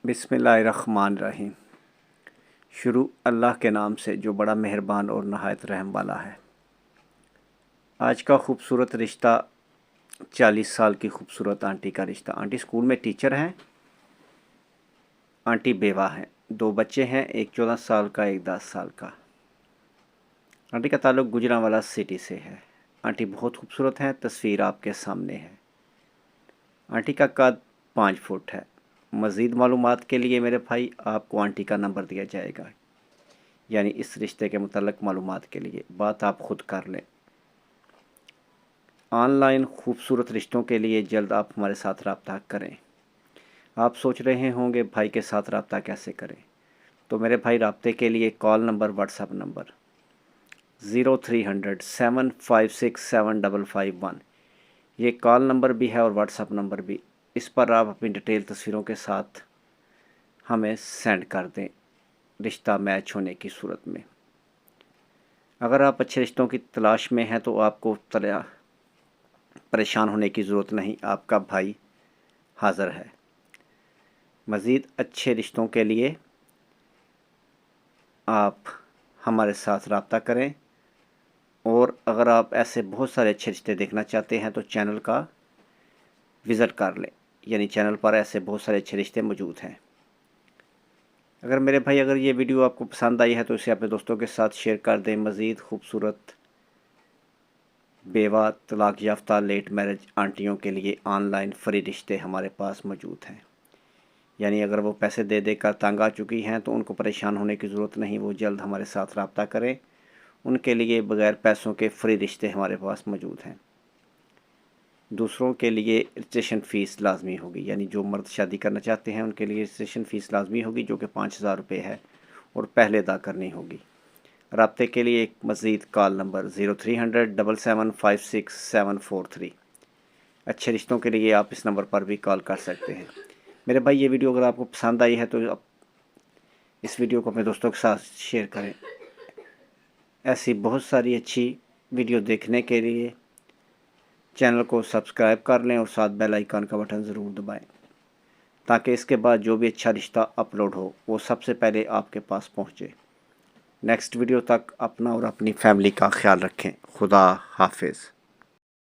बिस्मिल्लाहिर्रहमानिर्रहीम। शुरू अल्लाह के नाम से जो बड़ा मेहरबान और नहायत रहम वाला है। आज का खूबसूरत रिश्ता 40 साल की खूबसूरत आंटी का रिश्ता। आंटी स्कूल में टीचर हैं। आंटी बेवा हैं। 2 बच्चे हैं, एक 14 साल का, एक 10 साल का। आंटी का ताल्लुक़ गुजरांवाला सिटी से है। आंटी बहुत खूबसूरत हैं, तस्वीर आपके सामने है। आंटी का कद 5 फुट है। मज़ीद मालूमात के लिए मेरे भाई आपको आंटी का नंबर दिया जाएगा, यानी इस रिश्ते के मुतल्लिक़ मालूमात के लिए बात आप ख़ुद कर लें। ऑनलाइन खूबसूरत रिश्तों के लिए जल्द आप हमारे साथ रब्ता करें। आप सोच रहे होंगे भाई के साथ रब्ता कैसे करें, तो मेरे भाई रब्ते के लिए कॉल नंबर, व्हाट्सएप नंबर 0300 756 7551, ये कॉल नंबर भी है और व्हाट्सएप नंबर भी। इस पर आप अपनी डिटेल तस्वीरों के साथ हमें सेंड कर दें रिश्ता मैच होने की सूरत में। अगर आप अच्छे रिश्तों की तलाश में हैं तो आपको परेशान होने की ज़रूरत नहीं, आपका भाई हाज़िर है। मज़ीद अच्छे रिश्तों के लिए आप हमारे साथ रब्ता करें, और अगर आप ऐसे बहुत सारे अच्छे रिश्ते देखना चाहते हैं तो चैनल का विज़िट कर लें, यानी चैनल पर ऐसे बहुत सारे अच्छे रिश्ते मौजूद हैं। अगर मेरे भाई अगर ये वीडियो आपको पसंद आई है तो इसे अपने दोस्तों के साथ शेयर कर दें। मज़ीद खूबसूरत बेवा, तलाक याफ्ता, लेट मैरिज आंटियों के लिए ऑनलाइन फ्री रिश्ते हमारे पास मौजूद हैं। यानी अगर वो पैसे दे देकर तंग आ चुकी हैं तो उनको परेशान होने की ज़रूरत नहीं, वो जल्द हमारे साथ रब्ता करें। उनके लिए बग़ैर पैसों के फ्री रिश्ते हमारे पास मौजूद हैं। दूसरों के लिए रजिस्ट्रेशन फ़ीस लाजमी होगी, यानी जो मर्द शादी करना चाहते हैं उनके लिए रजिस्ट्रेशन फ़ीस लाजमी होगी, जो कि 5000 रुपये है और पहले अदा करनी होगी। रब्ते के लिए एक मज़ीद कॉल नंबर 0300 775 743। अच्छे रिश्तों के लिए आप इस नंबर पर भी कॉल कर सकते हैं। मेरे भाई ये वीडियो अगर आपको पसंद आई है तो आप इस वीडियो को अपने दोस्तों के साथ शेयर करें। ऐसी बहुत सारी अच्छी वीडियो देखने के लिए चैनल को सब्सक्राइब कर लें और साथ बेल आइकन का बटन ज़रूर दबाएं, ताकि इसके बाद जो भी अच्छा रिश्ता अपलोड हो वो सबसे पहले आपके पास पहुँचे। नेक्स्ट वीडियो तक अपना और अपनी फैमिली का ख्याल रखें। खुदा हाफिज़।